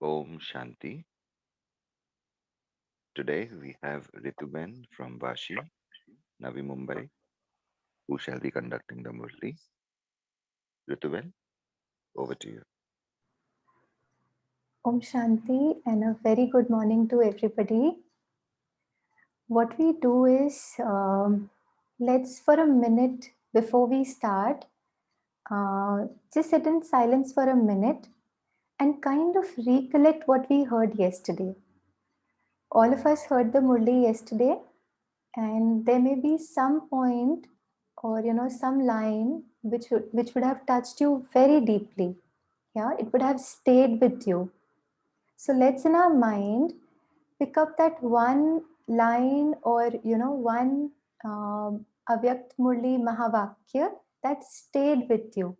Om Shanti. Today we have Rituben from Vashi, Navi Mumbai, who shall be conducting the Murli. Rituben, over to you. Om Shanti and a very good morning to everybody. What we do is, let's for a minute before we start, just sit in silence for a minute and kind of recollect what we heard yesterday. All of us heard the Murli yesterday, and there may be some point or some line which would have touched you very deeply. Yeah, it would have stayed with you. So let's in our mind pick up that one line or one Avyakt Murli Mahavakya that stayed with you.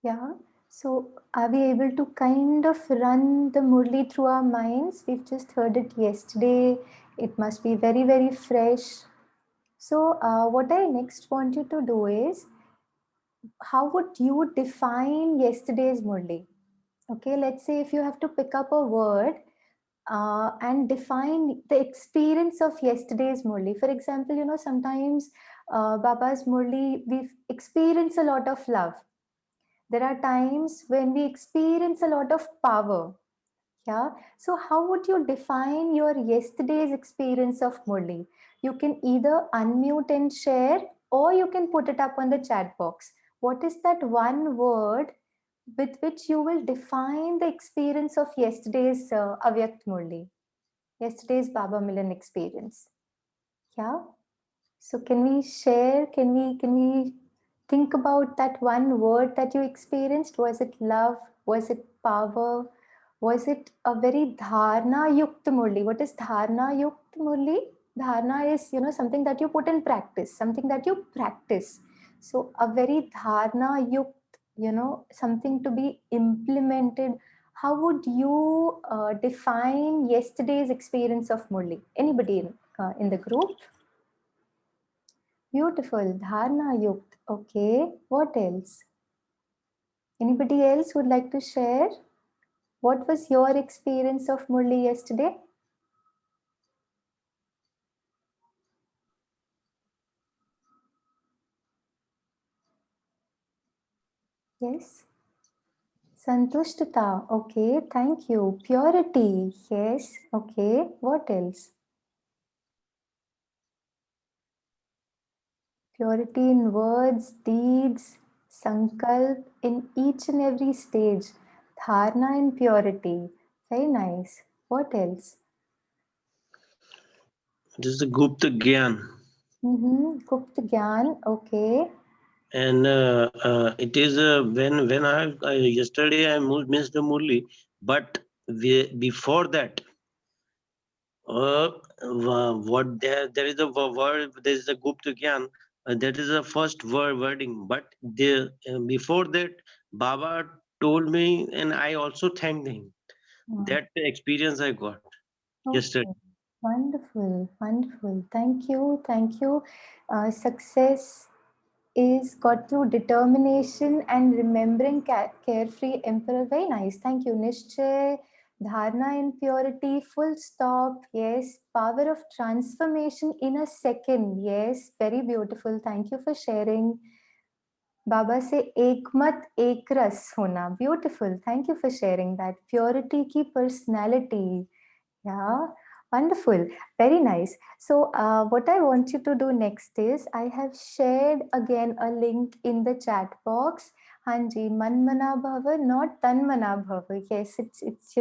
Yeah. So are we able to kind of run the Murli through our minds? We've just heard it yesterday. It must be very, very fresh. So what I next want you to do is, how would you define yesterday's Murli? Okay, let's say if you have to pick up a word and define the experience of yesterday's Murli. For example, sometimes Baba's Murli, we experience a lot of love. There are times when we experience a lot of power. Yeah. So, how would you define your yesterday's experience of Murli? You can either unmute and share, or you can put it up on the chat box. What is that one word with which you will define the experience of yesterday's Avyakt Murli, yesterday's Baba Milan experience? Yeah. So can we share? Can we think about that one word that you experienced? Was it love? Was it power? Was it a very dharna yukta murli? What is dharna yukta murli? Dharna is something that you put in practice, something that you practice. So a very dharna yukt, something to be implemented. How would you define yesterday's experience of murli? Anybody in the group? Beautiful. Dharna Yukt. Okay. What else? Anybody else would like to share? What was your experience of Murli yesterday? Yes. Santushtata. Okay. Thank you. Purity. Yes. Okay. What else? Purity in words, deeds, sankalp in each and every stage. Dharna and purity. Very nice. What else? This is the Gupta Gyan. Gupta Gyan. Okay. And it is when I yesterday I missed the Murli, but before that, what there is a word, there is a Gupta Gyan, that is the first wording. But before that, Baba told me, and I also thanked him. That experience I got yesterday. Okay. Wonderful, wonderful. Thank you, thank you. Success is got through determination and remembering carefree emperor. Very nice. Thank you. Nishchay, dharna in purity, full stop. Yes. Power of transformation in a second. Yes. Very beautiful. Thank you for sharing. Baba से एक मत एक रस होना. Beautiful. Thank you for sharing that. Purity की personality. Yeah, wonderful. Very nice. So, what I want you to do next is, I have shared again a link in the chat box. Hanji, manmana bhava, not tanmana bhava. Yes, it's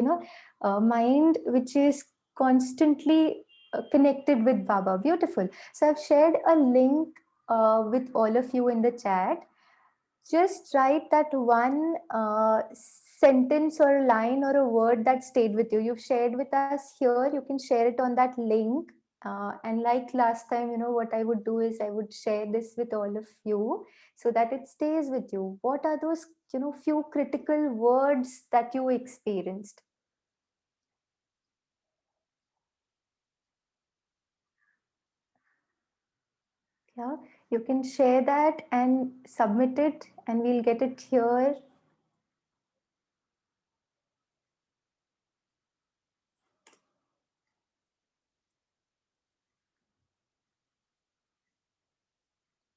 mind which is constantly connected with Baba. Beautiful. So, I've shared a link with all of you in the chat. just write that one sentence or line or a word that stayed with you. You've shared with us here. You can share it on that link. And like last time, what I would do is I would share this with all of you so that it stays with you. What are those, few critical words that you experienced? Yeah, you can share that and submit it, and we'll get it here.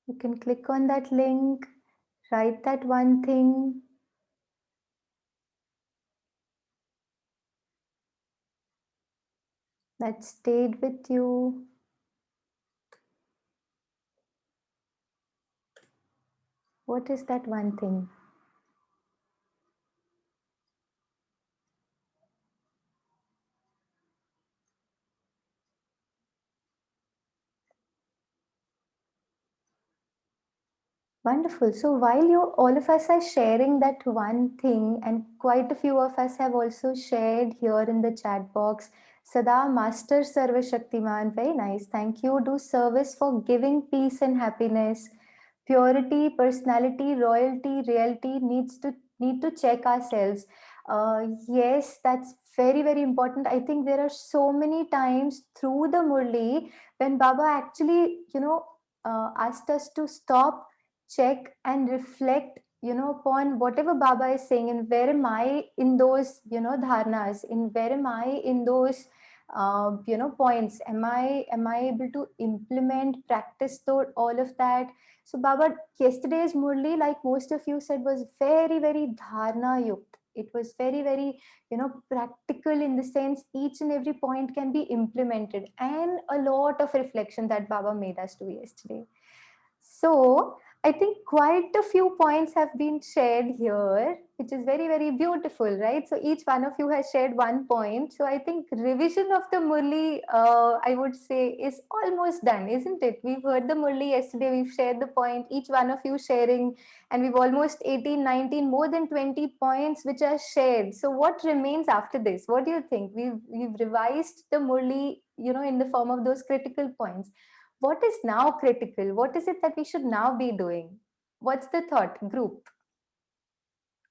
You can click on that link, write that one thing. That stayed with you. What is that one thing? Wonderful. So while all of us are sharing that one thing, and quite a few of us have also shared here in the chat box, Sada Master Sarva Shaktiman, very nice. Thank you. Do service for giving peace and happiness. Purity, personality, royalty, reality need to check ourselves. Yes, that's very, very important. I think there are so many times through the Murli when Baba actually, asked us to stop, check and reflect, upon whatever Baba is saying, and where am I in those, dharnas, in where am I in those points, am I able to implement, practice all of that. So Baba, yesterday's Murli, like most of you said, was very, very dharna yukt. It was very, very, practical, in the sense each and every point can be implemented, and a lot of reflection that Baba made us do yesterday. So I think quite a few points have been shared here, which is very, very beautiful, right? So each one of you has shared one point. So I think revision of the Murli, I would say, is almost done, isn't it? We've heard the Murli yesterday, we've shared the point, each one of you sharing, and we've almost 18, 19, more than 20 points which are shared. So what remains after this? What do you think? We've revised the Murli, in the form of those critical points. What is now critical? What is it that we should now be doing? What's the thought group?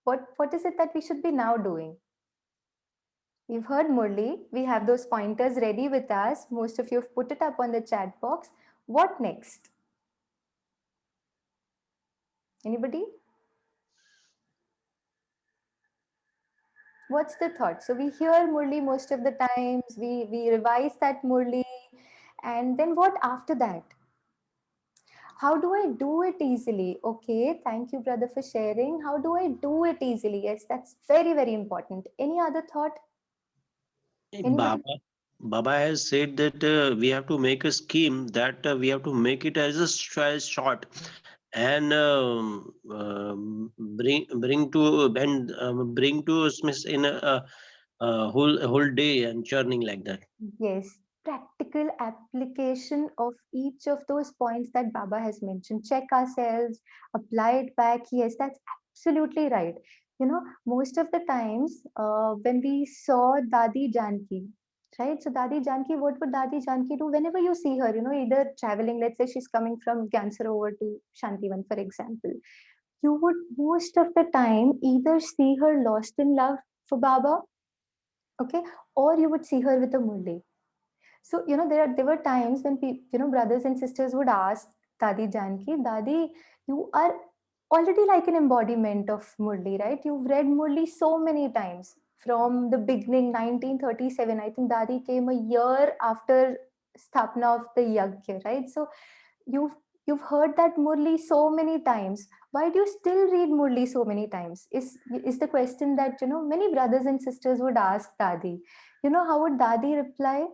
What is it that we should be now doing? We've heard Murli. We have those pointers ready with us. Most of you have put it up on the chat box. What next? Anybody? What's the thought? So we hear Murli most of the times. We revise that Murli. And then what after that? How do I do it easily? Okay, thank you, brother, for sharing. How do I do it easily? Yes, that's very, very important. Any other thought? Anybody? Baba has said that we have to make a scheme, that we have to make it as as short, and bring to Smith in a whole day and churning like that. Yes, practical application of each of those points that Baba has mentioned. Check ourselves, apply it back. Yes, that's absolutely right. Most of the times when we saw Dadi Janki, right? So Dadi Janki, what would Dadi Janki do? Whenever you see her, either traveling, let's say she's coming from Gyansar over to Shantivan, for example, you would most of the time either see her lost in love for Baba, okay, or you would see her with a Murli. So, there were times when brothers and sisters would ask Dadi Janki, Dadi, you are already like an embodiment of Murli, right? You've read Murli so many times from the beginning, 1937. I think Dadi came a year after Sthapna of the Yagya, right? So you've you've heard that Murli so many times. Why do you still read Murli so many times? Is the question that many brothers and sisters would ask Dadi. How would Dadi reply?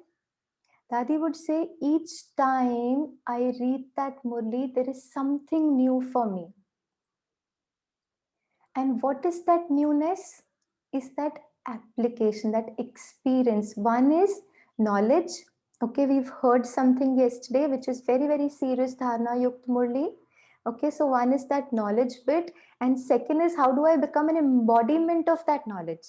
Dadi would say, each time I read that Murli, there is something new for me. And what is that newness? Is that application, that experience. One is knowledge. Okay, we've heard something yesterday which is very, very serious, Dharna Yukt Murli. Okay, so one is that knowledge bit, and second is how do I become an embodiment of that knowledge,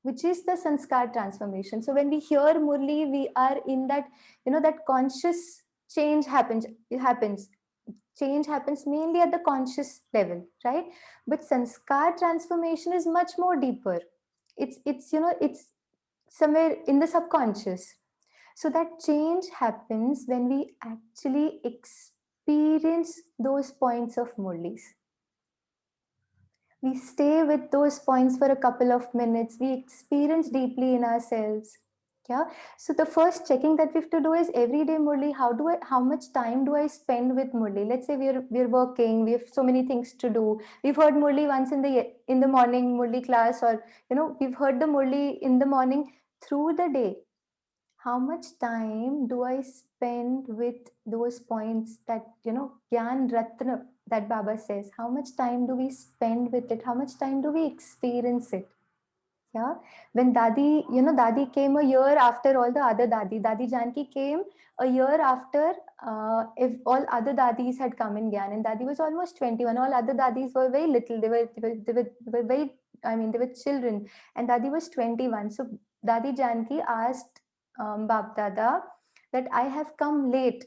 which is the sanskar transformation. So when we hear Murli, we are in that, that conscious change happens. Change happens mainly at the conscious level, right? But sanskar transformation is much more deeper. It's somewhere in the subconscious. So that change happens when we actually experience those points of Murlis. We stay with those points for a couple of minutes. We experience deeply in ourselves. Yeah. So the first checking that we have to do is everyday Murli. How much time do I spend with Murli? Let's say we're working. We have so many things to do. We've heard Murli once in the morning Murli class, or we've heard the Murli in the morning. Through the day, how much time do I spend with those points that, Gyan Ratna that Baba says? How much time do we spend with it? How much time do we experience it? Yeah. When Dadi came a year after all the other Dadi Janki came a year after if all other Dadis had come in Gyan, and Dadi was almost 21. All other Dadis were very little. They were very, they were children, and Dadi was 21. So Dadi Janki asked Bap Dada that I have come late.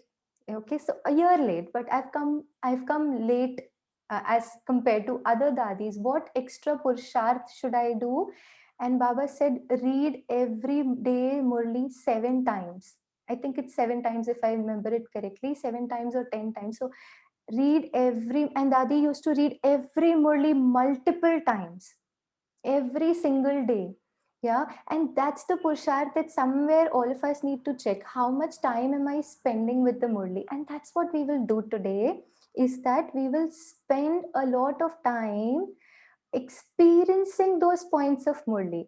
Okay, so a year late, but I've come late as compared to other Dadis. What extra Purusharth should I do? And Baba said, read every day Murli 7 times. I think it's 7 times if I remember it correctly, 7 times or 10 times. So read and Dadi used to read every Murli multiple times, every single day. Yeah. And that's the Purusharth that somewhere all of us need to check. How much time am I spending with the Murli? And that's what we will do today, is that we will spend a lot of time experiencing those points of Murli.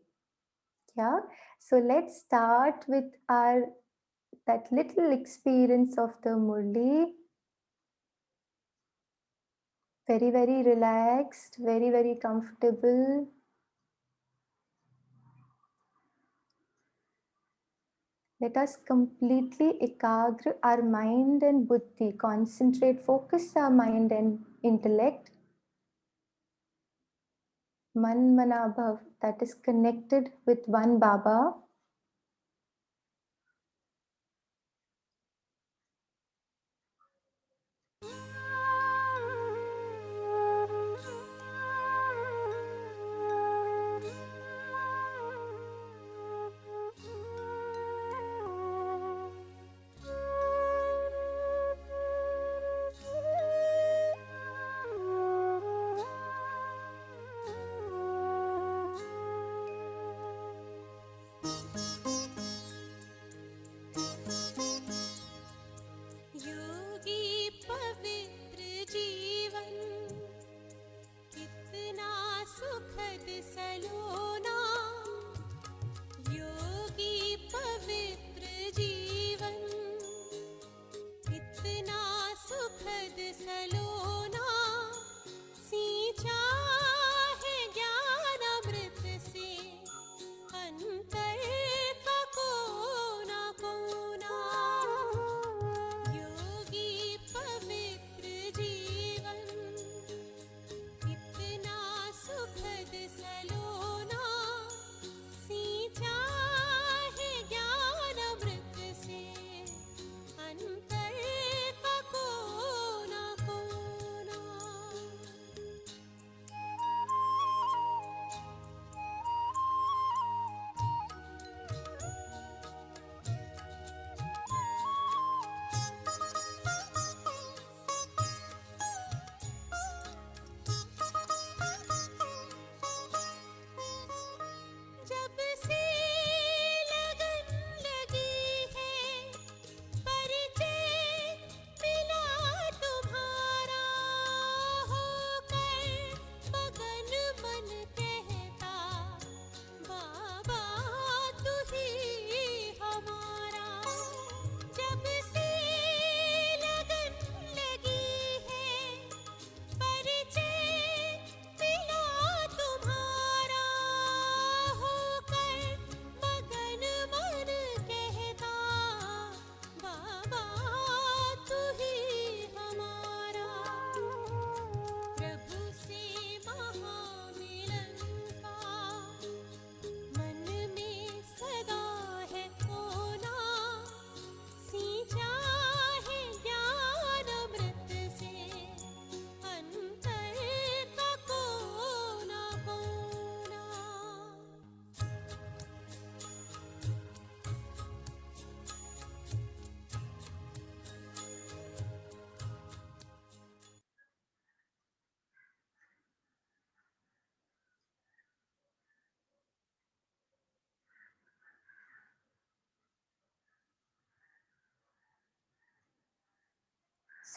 Yeah. So let's start with that little experience of the Murli. Very, very relaxed, very, very comfortable. Let us completely ekagra our mind and buddhi, concentrate, focus our mind and intellect. Man Manabhav, that is connected with one Baba.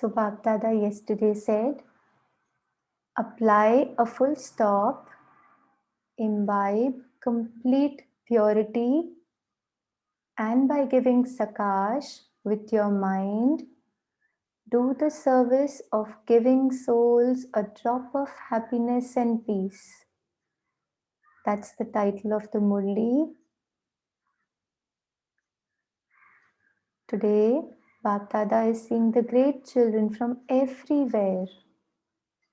So Bap Dada yesterday said, apply a full stop, imbibe complete purity, and by giving Sakash with your mind, do the service of giving souls a drop of happiness and peace. That's the title of the Murli. Today, Bap Dada is seeing the great children from everywhere.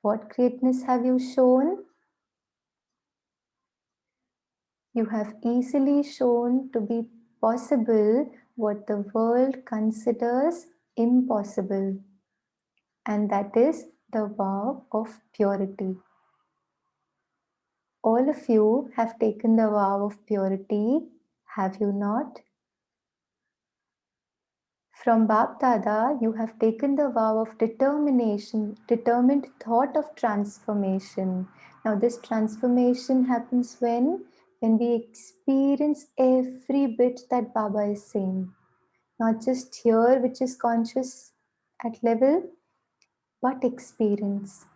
What greatness have you shown? You have easily shown to be possible what the world considers impossible, and that is the vow of purity. All of you have taken the vow of purity, have you not? From Bap Dada, you have taken the vow of determination, determined thought of transformation. Now, this transformation happens when we experience every bit that Baba is saying. Not just hear, which is conscious at level, but experience.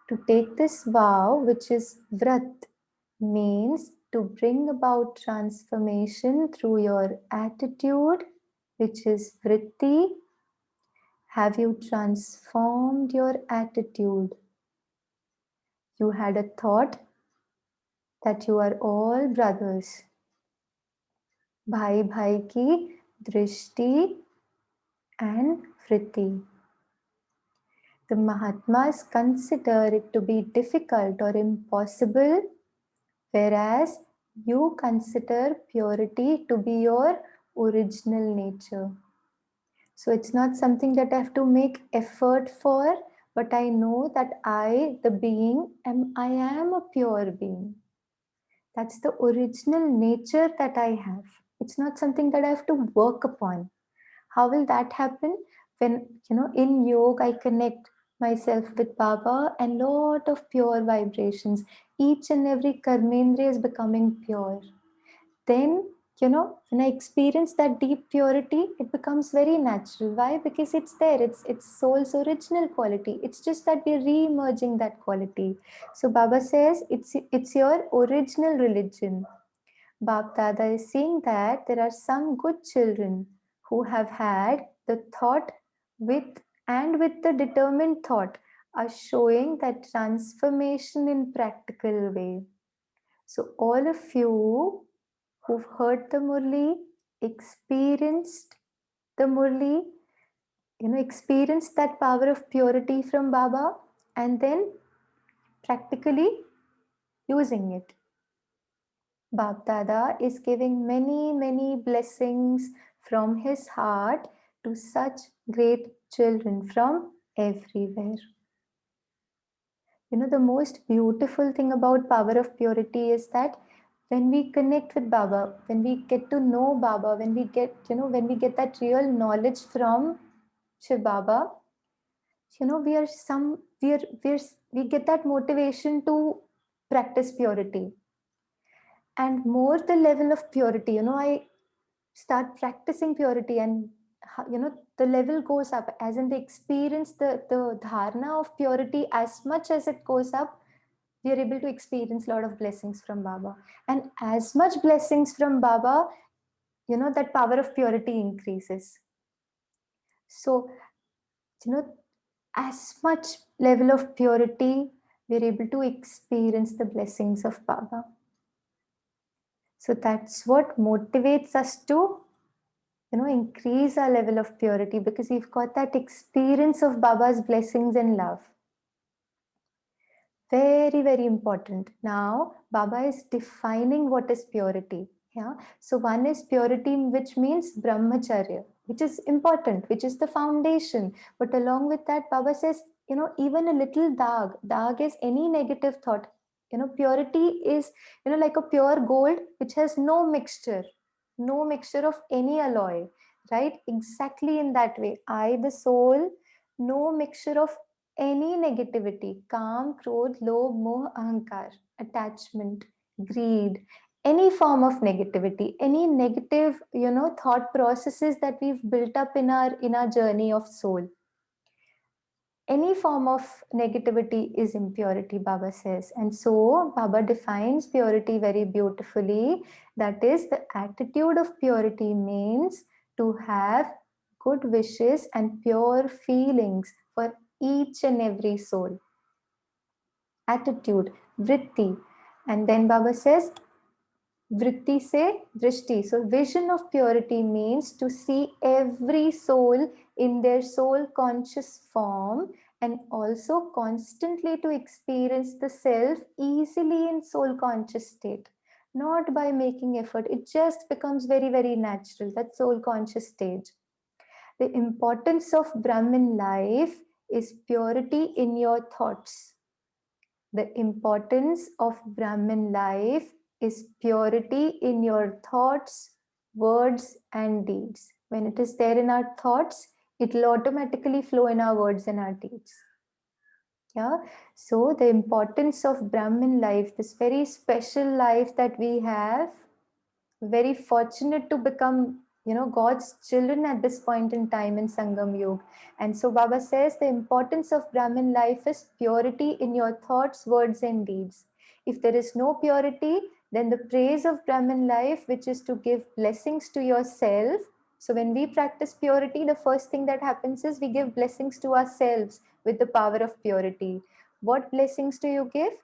To take this vow, which is vrat, means to bring about transformation through your attitude, which is vritti. Have you transformed your attitude? You had a thought that you are all brothers. Bhai bhai ki drishti and vritti. The Mahatmas consider it to be difficult or impossible, whereas you consider purity to be your original nature. So it's not something that I have to make effort for, but I know that I, the being, I am a pure being. That's the original nature that I have. It's not something that I have to work upon. How will that happen? When, in yoga, I connect myself with Baba and lot of pure vibrations. Each and every karmendriya is becoming pure. Then, when I experience that deep purity, it becomes very natural. Why? Because it's there. It's soul's original quality. It's just that we're re-emerging that quality. So Baba says it's your original religion. Bap Dada is saying that there are some good children who have had the thought with the determined thought are showing that transformation in practical way. So all of you who've heard the Murli, experienced the Murli, experienced that power of purity from Baba, and then practically using it. Bap Dada is giving many, many blessings from his heart to such great children from everywhere. The most beautiful thing about power of purity is that when we connect with Baba, when we get to know Baba, when we get, when we get that real knowledge from Shiv Baba, we get that motivation to practice purity. And more the level of purity, I start practicing purity, and the level goes up, as in the experience, the dharana of purity, as much as it goes up, we are able to experience a lot of blessings from Baba. And as much blessings from Baba, that power of purity increases. So, as much level of purity, we are able to experience the blessings of Baba. So that's what motivates us to, increase our level of purity, because we've got that experience of Baba's blessings and love. Very, very important. Now, Baba is defining what is purity. Yeah. So one is purity, which means brahmacharya, which is important, which is the foundation. But along with that, Baba says, even a little dag is any negative thought. Purity is, like a pure gold, which has no mixture of any alloy, right? Exactly in that way. I, the soul, no mixture of any negativity, kam, krodh, lobh, moh, ahankar, attachment, greed, any form of negativity, any negative, thought processes that we've built up in our journey of soul. Any form of negativity is impurity, Baba says. And so Baba defines purity very beautifully. That is, the attitude of purity means to have good wishes and pure feelings for each and every soul. Attitude, vritti. And then Baba says, vritti se drishti. So vision of purity means to see every soul in their soul conscious form, and also constantly to experience the self easily in soul conscious state, not by making effort. It just becomes very, very natural, that soul conscious stage. The importance of Brahmin life is purity in your thoughts. The importance of Brahmin life is purity in your thoughts, words, and deeds. When it is there in our thoughts, it will automatically flow in our words and our deeds. Yeah. So the importance of Brahmin life, this very special life that we have, very fortunate to become, God's children at this point in time in Sangam Yuga. And so Baba says the importance of Brahmin life is purity in your thoughts, words, and deeds. If there is no purity, then the praise of Brahmin life, which is to give blessings to yourself. So when we practice purity, the first thing that happens is we give blessings to ourselves with the power of purity. What blessings do you give?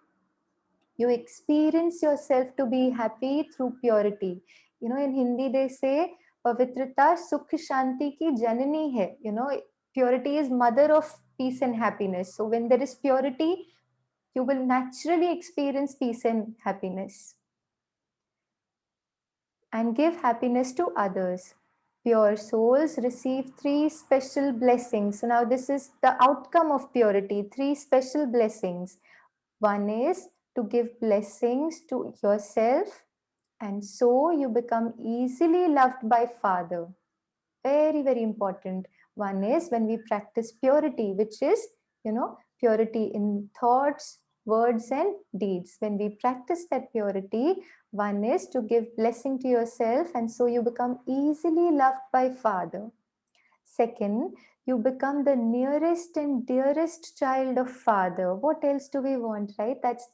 You experience yourself to be happy through purity. In Hindi they say pavitrata sukh shanti ki janani hai. Purity is mother of peace and happiness. So when there is purity, you will naturally experience peace and happiness and give happiness to others. Pure souls receive 3 special blessings. So now this is the outcome of purity, 3 special blessings. One is to give blessings to yourself, and so you become easily loved by Father. Very, very important. One is when we practice purity, which is, purity in thoughts, words, and deeds. When we practice that purity, one is to give blessing to yourself, and so you become easily loved by Father. Second, you become the nearest and dearest child of Father. What else do we want, right? That's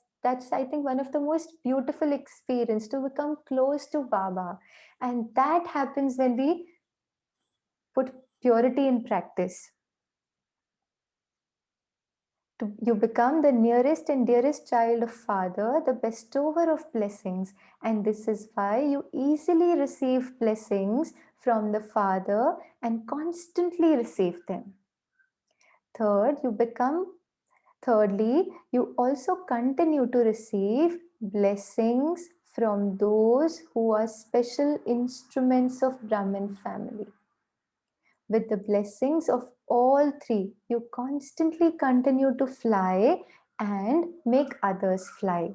I think one of the most beautiful experience, to become close to Baba. And that happens when we put purity in practice. You become the nearest and dearest child of Father, the bestower of blessings. And this is why you easily receive blessings from the Father and constantly receive them. Thirdly, you also continue to receive blessings from those who are special instruments of Brahmin family. With the blessings of all 3, you constantly continue to fly and make others fly.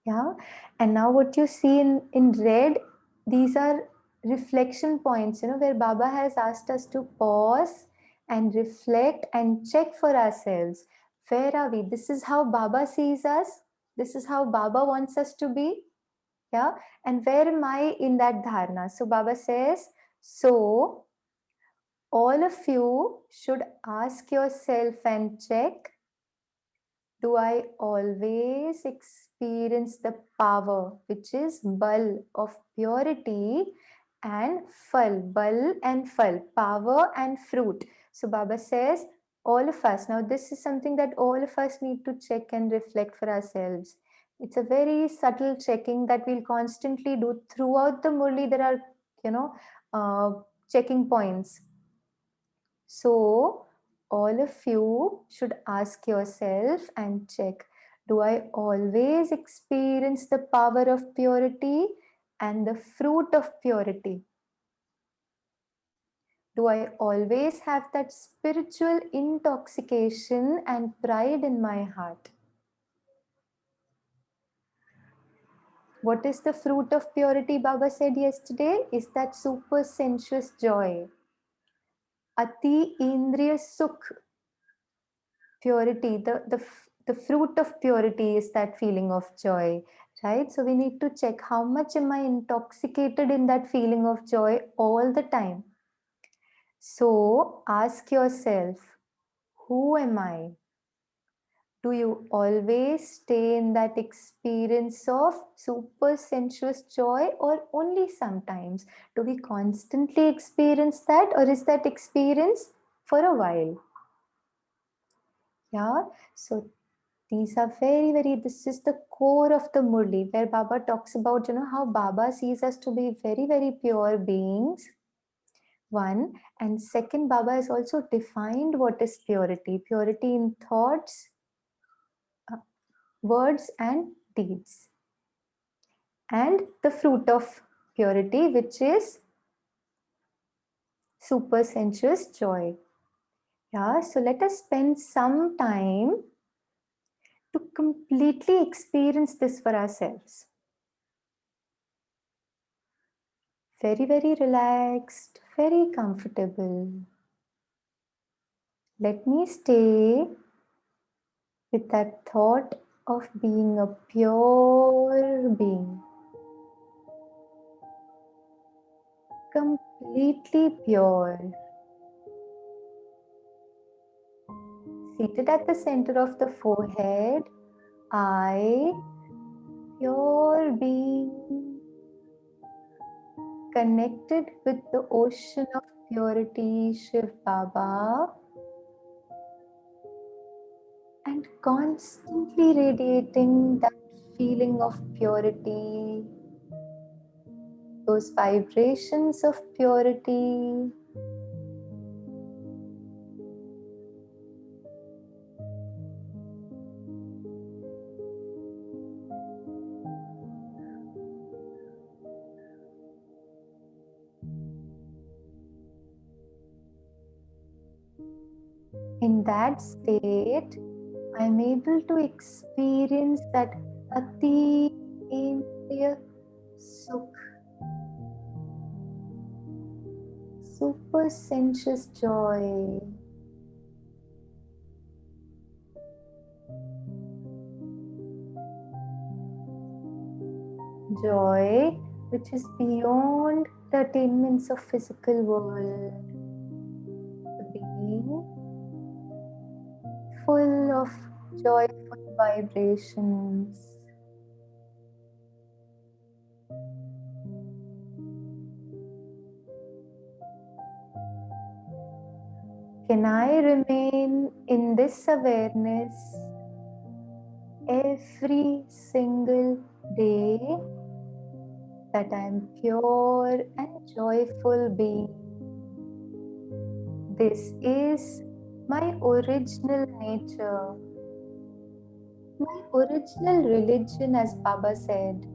Yeah. And now what you see in red, these are reflection points, where Baba has asked us to pause and reflect and check for ourselves. Where are we? This is how Baba sees us. This is how Baba wants us to be. Yeah. And where am I in that dharana? So Baba says, so all of you should ask yourself and check, do I always experience the power, which is bal of purity, and bal and fal, power and fruit. So Baba says, all of us, now this is something that all of us need to check and reflect for ourselves. It's a very subtle checking that we'll constantly do throughout the Murli. There are, checking points. So all of you should ask yourself and check, do I always experience the power of purity and the fruit of purity? Do I always have that spiritual intoxication and pride in my heart? What is the fruit of purity, Baba said yesterday? Is that super sensuous joy. Ati Indriya Sukh. Purity, the fruit of purity is that feeling of joy, right? So we need to check, how much am I intoxicated in that feeling of joy all the time? So ask yourself, who am I? Do you always stay in that experience of super sensuous joy, or only sometimes? Do we constantly experience that, or is that experience for a while? Yeah, so these are this is the core of the Murli, where Baba talks about, how Baba sees us to be very, very pure beings. One, and second, Baba has also defined what is purity. Purity in thoughts, words and deeds. And the fruit of purity, which is super sensuous joy. Yeah, so let us spend some time to completely experience this for ourselves. Very, very relaxed, very comfortable. Let me stay with that thought of being a pure being. Completely pure. Seated at the center of the forehead, I, pure being, connected with the ocean of purity, Shiv Baba, and constantly radiating that feeling of purity, those vibrations of purity. In that state, I'm able to experience that Ati Indriya Sukh, super sensuous joy. Joy which is beyond the attainments of physical world. Being full of joyful vibrations. Can I remain in this awareness every single day that I am pure and joyful being? This is my original nature, my original religion, as Baba said.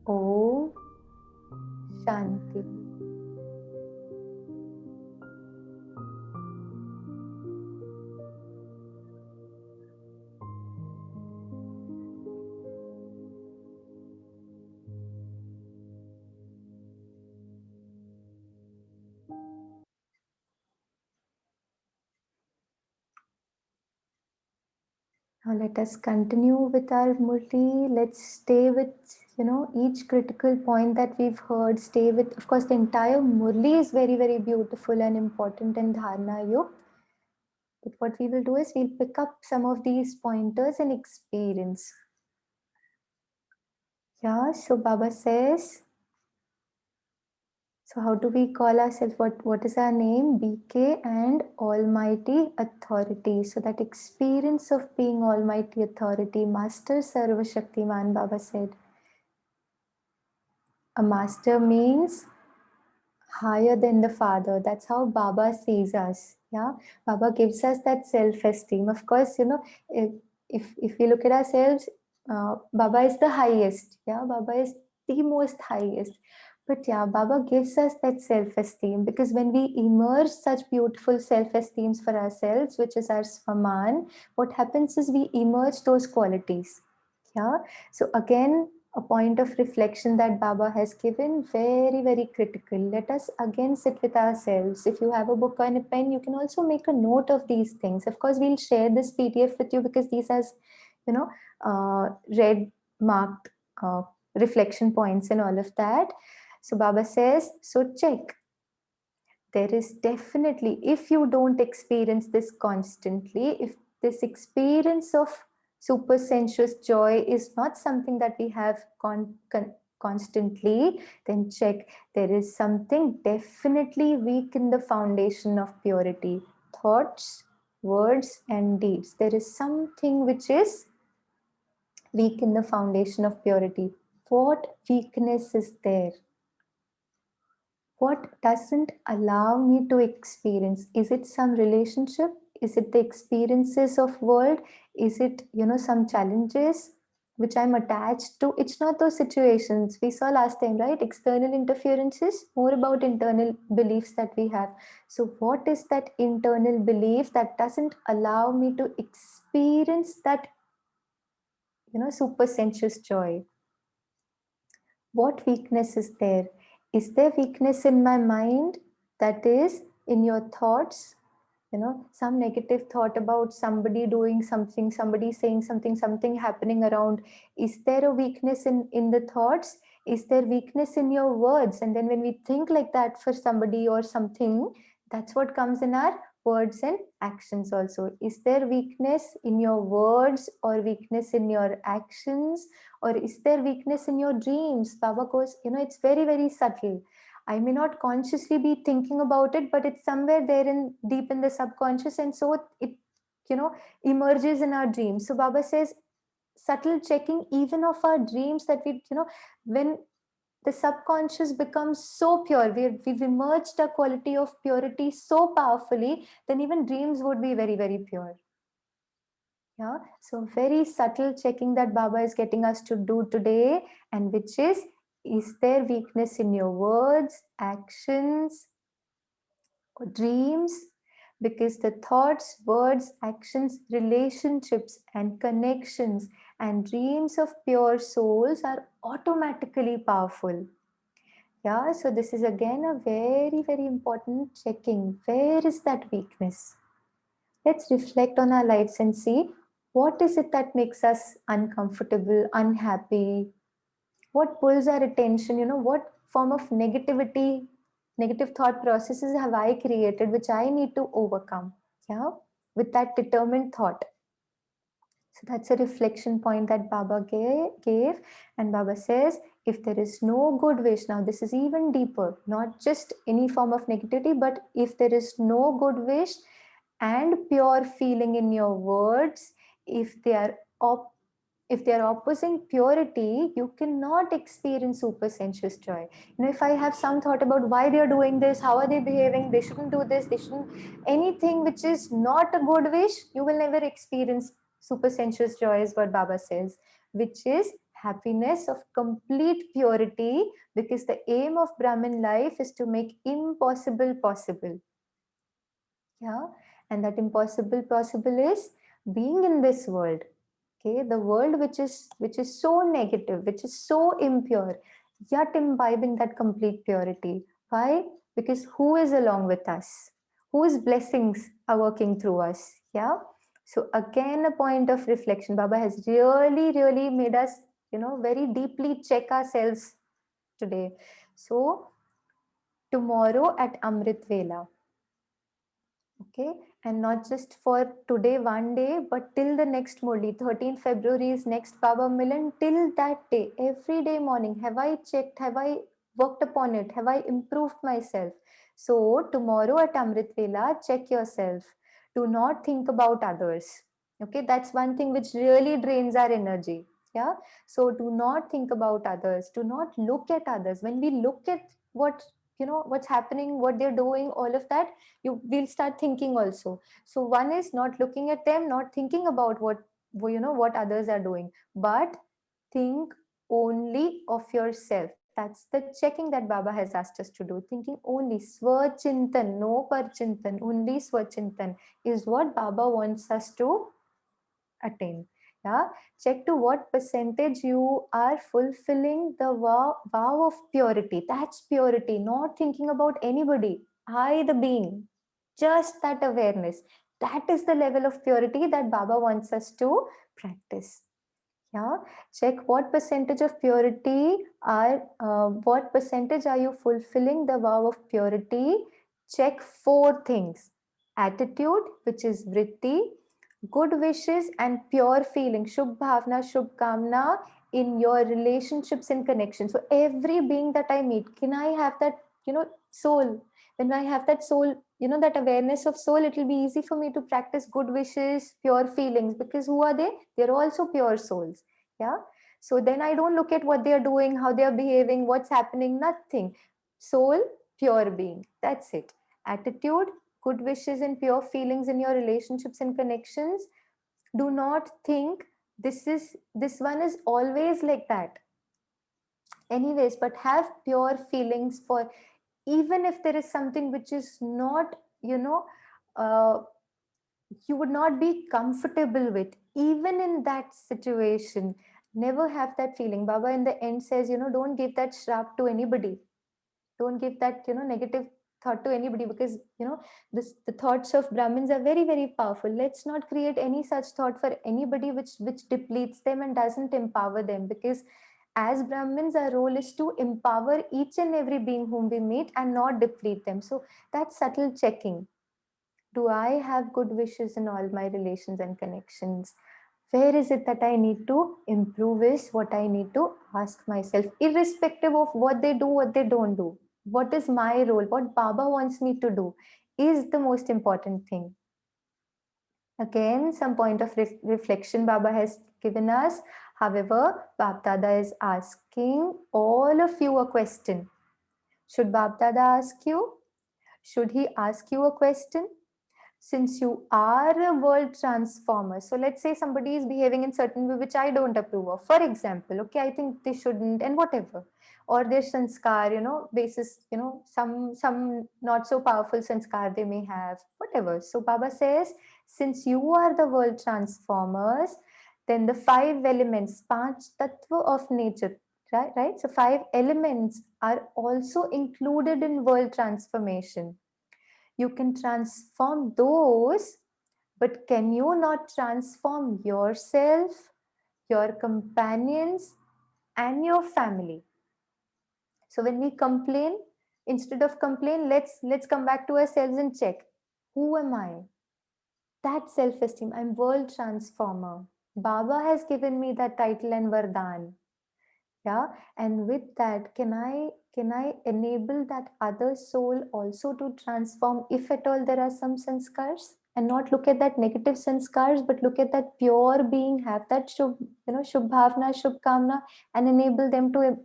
Om Shanti. Now let us continue with our Murli. Let's stay with, each critical point that we've heard. Stay with, of course, the entire Murli is very, very beautiful and important and Dharna Yukt. But what we will do is we'll pick up some of these pointers and experience. Yeah, so Baba says, so how do we call ourselves? What is our name? BK and Almighty Authority. So that experience of being Almighty Authority, Master Sarva Shaktiman, Baba said. A master means higher than the father. That's how Baba sees us. Yeah, Baba gives us that self-esteem. Of course, if we look at ourselves, Baba is the highest. Yeah, Baba is the most highest. But yeah, Baba gives us that self-esteem, because when we emerge such beautiful self-esteems for ourselves, which is our Swaman, what happens is we emerge those qualities. Yeah. So again, a point of reflection that Baba has given, very, very critical. Let us again sit with ourselves. If you have a book and a pen, you can also make a note of these things. Of course, we'll share this PDF with you, because these has, red marked reflection points and all of that. So Baba says, so check. there is definitely, if you don't experience this constantly, if this experience of super sensuous joy is not something that we have constantly, then check, there is something definitely weak in the foundation of purity. Thoughts, words, and deeds. There is something which is weak in the foundation of purity. What weakness is there? What doesn't allow me to experience? Is it some relationship? Is it the experiences of world? Is it, some challenges which I'm attached to? It's not those situations we saw last time, right? External interferences, more about internal beliefs that we have. So what is that internal belief that doesn't allow me to experience that, super sensuous joy? What weakness is there? Is there weakness in my mind? That is in your thoughts? Some negative thought about somebody doing something, somebody saying something, something happening around. Is there a weakness in the thoughts? Is there weakness in your words? And then when we think like that for somebody or something, that's what comes in our words and actions also. Is there weakness in your words or weakness in your actions? Or is there weakness in your dreams? Baba goes, it's very, very subtle. I may not consciously be thinking about it, but it's somewhere there in deep in the subconscious, and so it, emerges in our dreams. So Baba says, subtle checking even of our dreams, that we, when the subconscious becomes so pure, we've emerged a quality of purity so powerfully, then even dreams would be very, very pure. Yeah, so very subtle checking that Baba is getting us to do today, and which is there weakness in your words, actions, or dreams? Because the thoughts, words, actions, relationships, and connections and dreams of pure souls are automatically powerful. Yeah, so this is again a very, very important checking. Where is that weakness? Let's reflect on our lives and see, what is it that makes us uncomfortable, unhappy? What pulls our attention? What form of negativity, negative thought processes have I created which I need to overcome? Yeah, with that determined thought. So that's a reflection point that Baba gave. And Baba says, if there is no good wish, now this is even deeper, not just any form of negativity, but if there is no good wish and pure feeling in your words, if they are opposing purity, you cannot experience super sensuous joy. If I have some thought about why they are doing this, how are they behaving, they shouldn't do this, they shouldn't, anything which is not a good wish, you will never experience super sensuous joy, is what Baba says, which is happiness of complete purity, because the aim of Brahmin life is to make impossible possible. Yeah, and that impossible possible is being in this world. Okay, the world which is so negative, which is so impure, yet imbibing that complete purity. Why? Because who is along with us? Whose blessings are working through us? Yeah. So again, a point of reflection. Baba has really, really made us, very deeply check ourselves today. So tomorrow at Amrit Vela, okay, and not just for today one day, but till the next Murli, 13th February is next Baba Milan. Till that day, every day morning, have I checked, have I worked upon it, have I improved myself? So tomorrow at Amrit Vela, check yourself. Do not think about others. Okay, that's one thing which really drains our energy. Yeah, so do not think about others, do not look at others. When we look at what's happening, what they're doing, all of that, you will start thinking also. So one is not looking at them, not thinking about what others are doing, but think only of yourself. That's the checking that Baba has asked us to do. Thinking only swachintan, no parchintan, only swachintan is what Baba wants us to attain. Yeah, check to what percentage you are fulfilling the vow of purity. That's purity, not thinking about anybody. I, the being, just that awareness. That is the level of purity that Baba wants us to practice. Yeah, check what percentage of purity what percentage are you fulfilling the vow of purity check 4 things: attitude, which is vritti, good wishes and pure feeling, shubh bhavna, shubh kamna, in your relationships and connections. So every being that I meet, can I have that, soul? When I have that soul, that awareness of soul, it will be easy for me to practice good wishes, pure feelings, because who are they? They're also pure souls. Yeah. So then I don't look at what they are doing, how they are behaving, what's happening, nothing. Soul, pure being. That's it. Attitude, good wishes and pure feelings in your relationships and connections. Do not think this one is always like that. Anyways, but have pure feelings for, even if there is something which is not, uh, you would not be comfortable with, even in that situation, never have that feeling. Baba in the end says, don't give that shrap to anybody. Don't give that, negative thought to anybody, because, the thoughts of Brahmins are very, very powerful. Let's not create any such thought for anybody which depletes them and doesn't empower them, because as Brahmins, our role is to empower each and every being whom we meet and not deplete them. So that's subtle checking. Do I have good wishes in all my relations and connections? Where is it that I need to improve is what I need to ask myself, irrespective of what they do, what they don't do. What is my role? What Baba wants me to do is the most important thing. Again, some point of reflection Baba has given us. However, Bab Dada is asking all of you a question. Should Bab Dada ask you? Should he ask you a question? Since you are a world transformer, so let's say somebody is behaving in certain way which I don't approve of, for example, okay, I think they shouldn't, and whatever, or their sanskar, basis, some not so powerful sanskar they may have, whatever. So Baba says, since you are the world transformers, then the 5 elements, panch tattva of nature, right? So 5 elements are also included in world transformation. You can transform those, but can you not transform yourself, your companions, and your family? So when we complain, instead of complain, let's come back to ourselves and check, who am I? That self-esteem. I'm world transformer. Baba has given me that title and vardhan. Yeah, and with that, can I enable that other soul also to transform, if at all there are some sanskars, and not look at that negative sanskars, but look at that pure being, have that shubh bhavna, shubh kamna, and enable them to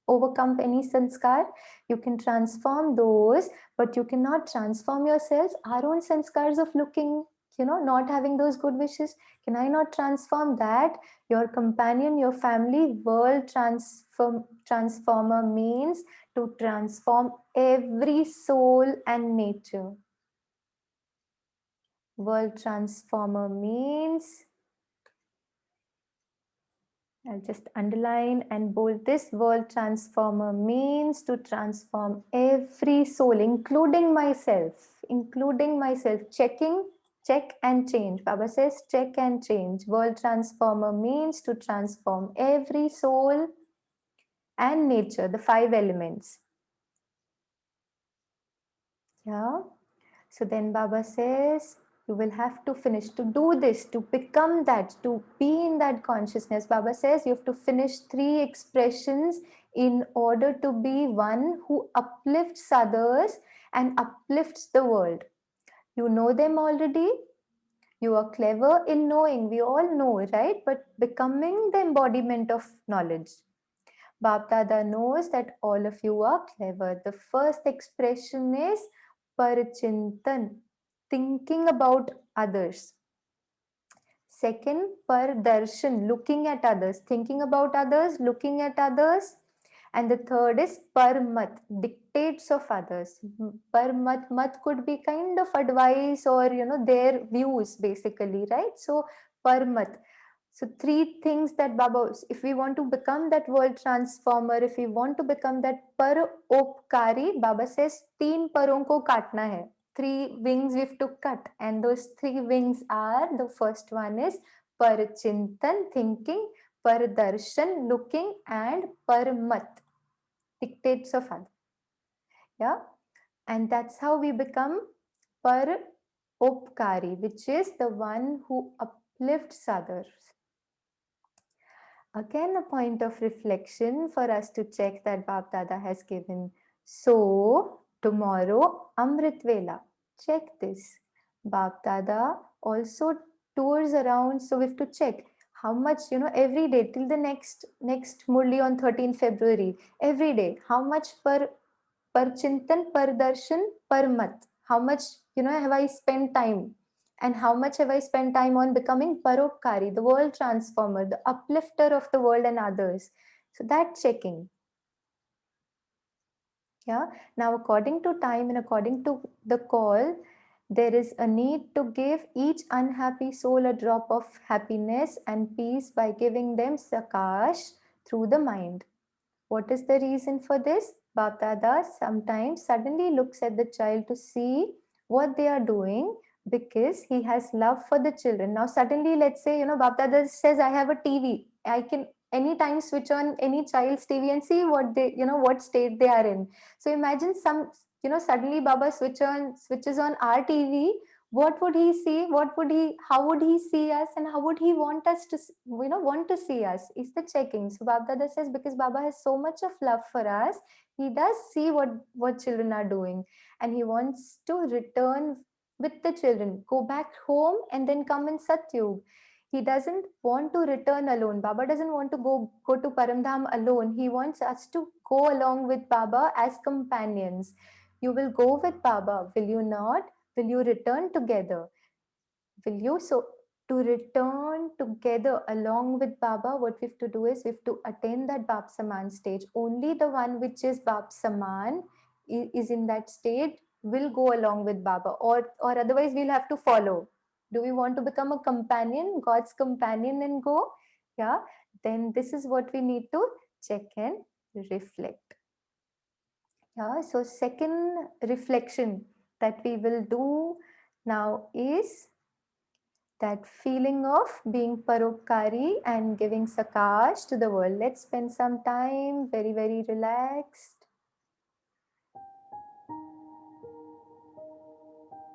overcome any sanskar. You can transform those, but you cannot transform yourselves. Our own sanskars of looking, not having those good wishes, can I not transform that? Your companion, your family. World transformer means to transform every soul and nature. World transformer means, I'll just underline and bold this, world transformer means to transform every soul, including myself, check and change. Baba says check and change. World transformer means to transform every soul and nature, the 5 elements. Yeah. So then Baba says, you will have to finish, to do this, to become that, to be in that consciousness. Baba says you have to finish 3 expressions in order to be one who uplifts others and uplifts the world. You know them already. You are clever in knowing. We all know, right? But becoming the embodiment of knowledge. Bab Dada knows that all of you are clever. The first expression is parchintan, thinking about others. Second, pardarshan, looking at others, thinking about others, looking at others. And the third is parmat, dictates of others. Parmat, mat could be kind of advice or their views basically, right? So parmat. So 3 things that Baba, if we want to become that world transformer, if we want to become that paropkari, Baba says 3 paron ko kaatna hai. 3 wings we have to cut, and those 3 wings are, the first one is parchintan, thinking, pardarshan, looking, and parmat, dictates of others. Yeah. And that's how we become Paropkari, which is the one who uplifts others. Again, a point of reflection for us to check that Bap Dada has given. So, tomorrow, Amrit Vela. Check this. Bap Dada also tours around, so we have to check how much, every day till the next Murli on 13th February, every day, how much per chintan, per darshan, per mat, how much, have I spent time, and how much have I spent time on becoming Paropkari, the world transformer, the uplifter of the world and others. So that checking. Yeah. Now, according to time and according to the call, there is a need to give each unhappy soul a drop of happiness and peace by giving them sakash through the mind. What is the reason for this? Bap Dada sometimes suddenly looks at the child to see what they are doing because he has love for the children. Now, suddenly, let's say, Bap Dada says, I have a TV. I can anytime switch on any child's TV and see what they, what state they are in. So imagine suddenly Baba switches on our TV. What would he see? How would he see us, and how would he want us to, want to see us? Is the checking. So Baba Dada says, because Baba has so much of love for us, he does see what children are doing, and he wants to return with the children, go back home and then come in Satyug. He doesn't want to return alone. Baba doesn't want to go to Paramdham alone. He wants us to go along with Baba as companions. You will go with Baba, will you not? Will you return together? Will you? So to return together along with Baba, what we have to do is we have to attain that Bap Saman stage. Only the one which is Bap Saman is in that state will go along with Baba, or otherwise we'll have to follow. Do we want to become a companion, God's companion, and go? Yeah, then this is what we need to check and reflect. Yeah, so second reflection that we will do now is that feeling of being Paropkari and giving Sakash to the world. Let's spend some time very, very relaxed.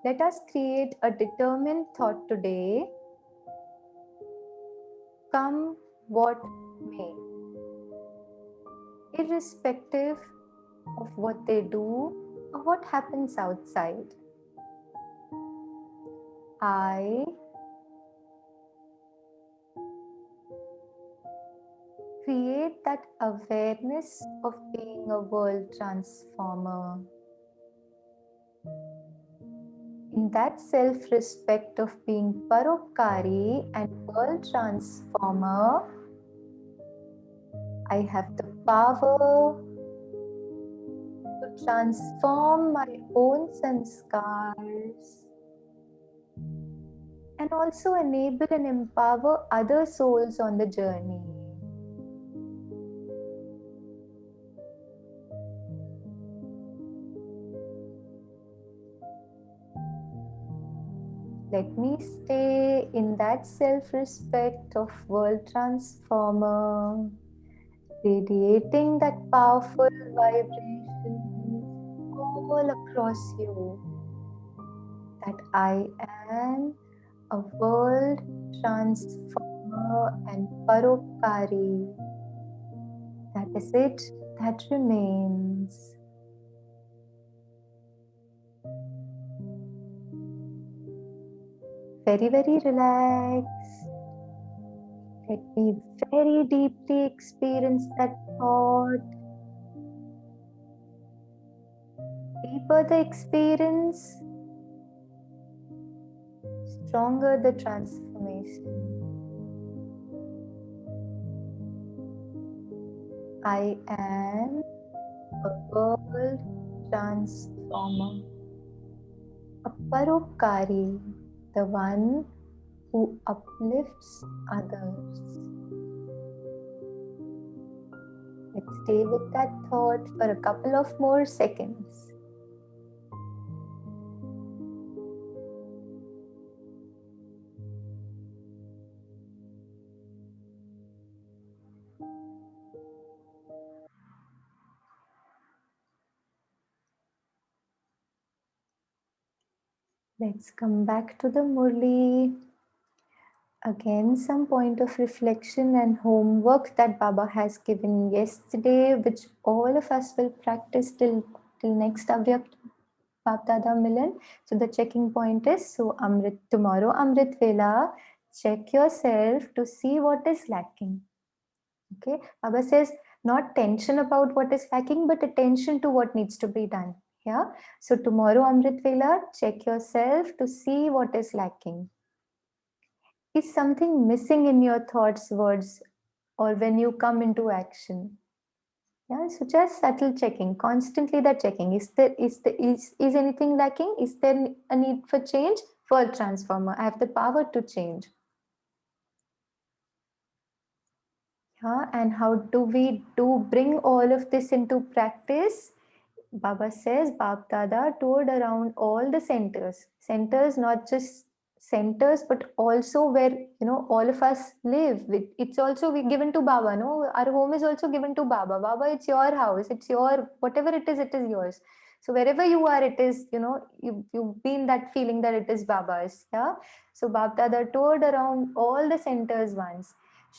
Let us create a determined thought today. Come what may. Irrespective of what they do or what happens outside, I create that awareness of being a world transformer. In that self-respect of being Paropkari and world transformer, I have the power to transform my own sanskars and also enable and empower other souls on the journey. Let me stay in that self-respect of world transformer, radiating that powerful vibration all across you, that I am a world transformer and Paropkari. That is it, that remains. Very, very relaxed. Let me very deeply experience that thought. Deeper the experience, stronger the transformation. I am a world transformer, a Paropkari, the one who uplifts others. Let's stay with that thought for a couple of more seconds. Let's come back to the Murli. Again, some point of reflection and homework that Baba has given yesterday, which all of us will practice till next Avyak Bapdada Milan. So the checking point is, so Amrit, tomorrow Amrit Vela, check yourself to see what is lacking. Okay, Baba says not tension about what is lacking, but attention to what needs to be done. Yeah, so tomorrow Amrit Vela, check yourself to see what is lacking. Is something missing in your thoughts, words, or when you come into action? Yeah, so just subtle checking, constantly that checking. Is anything lacking? Is there a need for change? For transformer, I have the power to change. Yeah, and how do we bring all of this into practice? Baba says Bap Dada toured around all the centers. Centers, not just centers, but also where all of us live. It's also given to Baba. No, our home is also given to Baba. Baba, it's your house. It's your whatever it is yours. So wherever you are, it is you've been that feeling that it is Baba's. Yeah. So Bap Dada toured around all the centers once.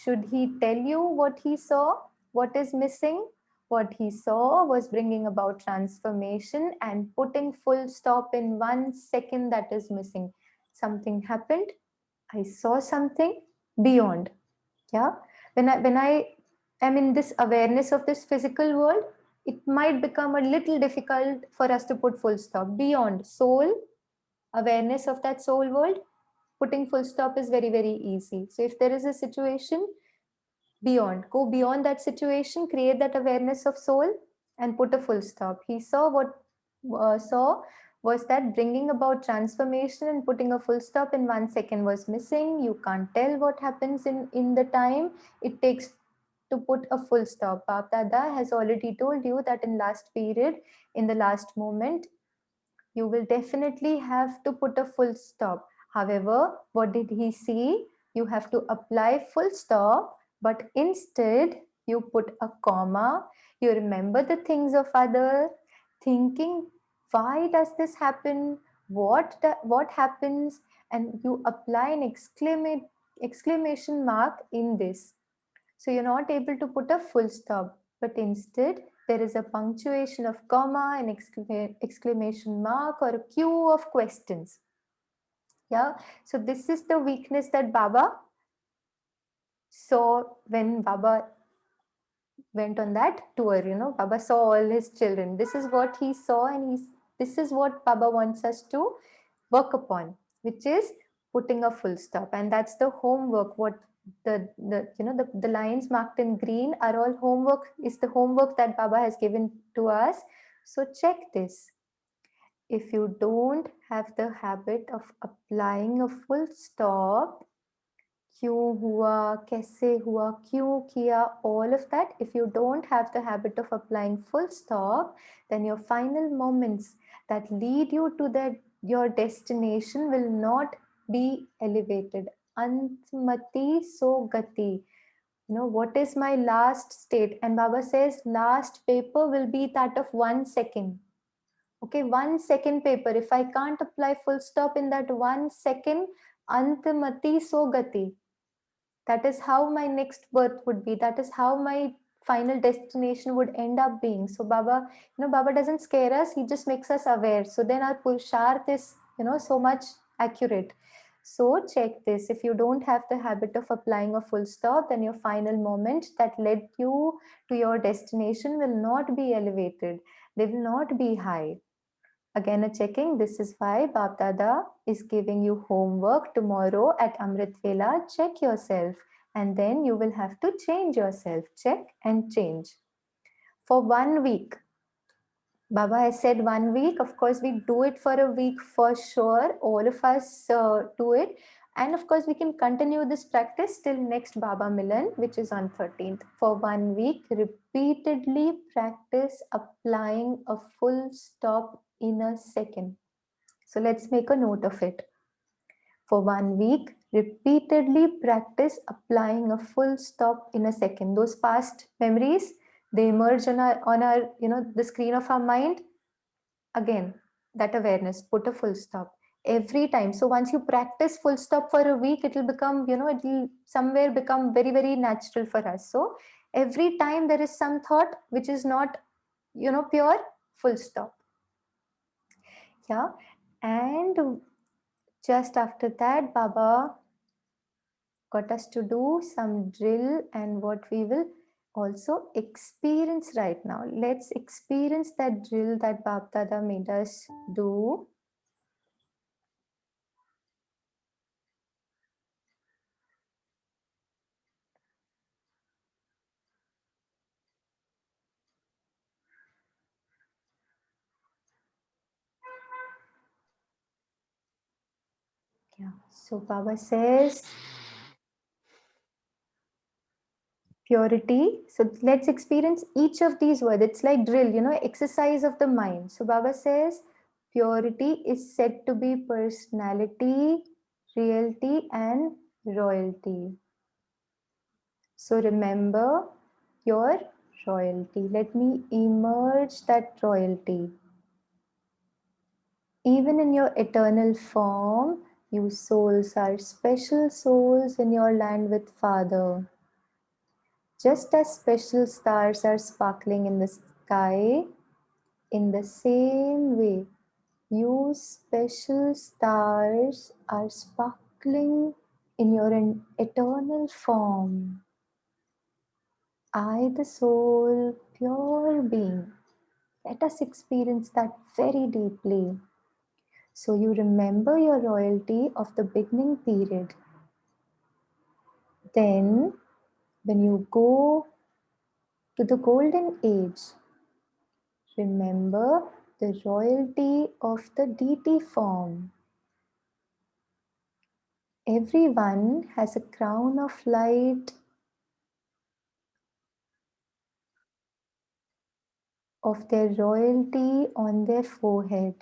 Should he tell you what he saw? What is missing? What he saw was bringing about transformation and putting full stop in 1 second that is missing. Something happened. I saw something beyond. Yeah. When I am in this awareness of this physical world, it might become a little difficult for us to put full stop. Beyond soul, awareness of that soul world, putting full stop is very, very easy. So if there is a situation, go beyond that situation, create that awareness of soul and put a full stop. He saw what saw was that bringing about transformation and putting a full stop in 1 second was missing. You can't tell what happens in the time it takes to put a full stop. Bap Dada has already told you that in last period, in the last moment, you will definitely have to put a full stop. However, what did he see? You have to apply full stop, but instead you put a comma. You remember the things of other, thinking, why does this happen? What happens? And you apply an exclamation mark in this. So you're not able to put a full stop, but instead there is a punctuation of comma, an exclamation mark, or a queue of questions. Yeah. So this is the weakness that Baba saw when Baba went on that tour. Baba saw all his children. This is what he saw, and this is what Baba wants us to work upon, which is putting a full stop. And that's the homework. What the lines marked in green are all homework, is the homework that Baba has given to us. So check this. If you don't have the habit of applying a full stop, क्यों हुआ, कैसे हुआ, क्यों किया, all of that, if you don't have the habit of applying full stop, then your final moments that lead you to your destination will not be elevated. Antmati so gati. What is my last state? And Baba says last paper will be that of 1 second. Okay, 1 second paper. If I can't apply full stop in that 1 second, antmati so gati. That is how my next birth would be. That is how my final destination would end up being. So Baba, Baba doesn't scare us. He just makes us aware. So then our Purusharth is, so much accurate. So check this. If you don't have the habit of applying a full stop, then your final moment that led you to your destination will not be elevated. They will not be high. Again, a checking. This is why Bap Dada is giving you homework tomorrow at Amrit Vela. Check yourself, and then you will have to change yourself. Check and change. For 1 week. Baba has said 1 week. Of course, we do it for a week for sure. All of us do it. And of course, we can continue this practice till next Baba Milan, which is on 13th. For 1 week, repeatedly practice applying a full stop in a second. So let's make a note of it. For 1 week, repeatedly practice applying a full stop in a second. Those past memories, they emerge on our the screen of our mind. Again, that awareness, put a full stop. every time. So once you practice full stop for a week, it will become, it will somewhere become very, very natural for us. So every time there is some thought which is not, pure, full stop. Yeah. And just after that, Baba got us to do some drill, and what we will also experience right now. Let's experience that drill that Bab Dada made us do. Yeah. So Baba says purity. So let's experience each of these words. It's like drill, exercise of the mind. So Baba says purity is said to be personality, reality, and royalty. So remember your royalty. Let me emerge that royalty. Even in your eternal form, you souls are special souls in your land with Father. Just as special stars are sparkling in the sky, in the same way, you special stars are sparkling in your eternal form. I, the soul, pure being. Let us experience that very deeply. So you remember your royalty of the beginning period. Then, when you go to the golden age, remember the royalty of the deity form. Everyone has a crown of light of their royalty on their forehead.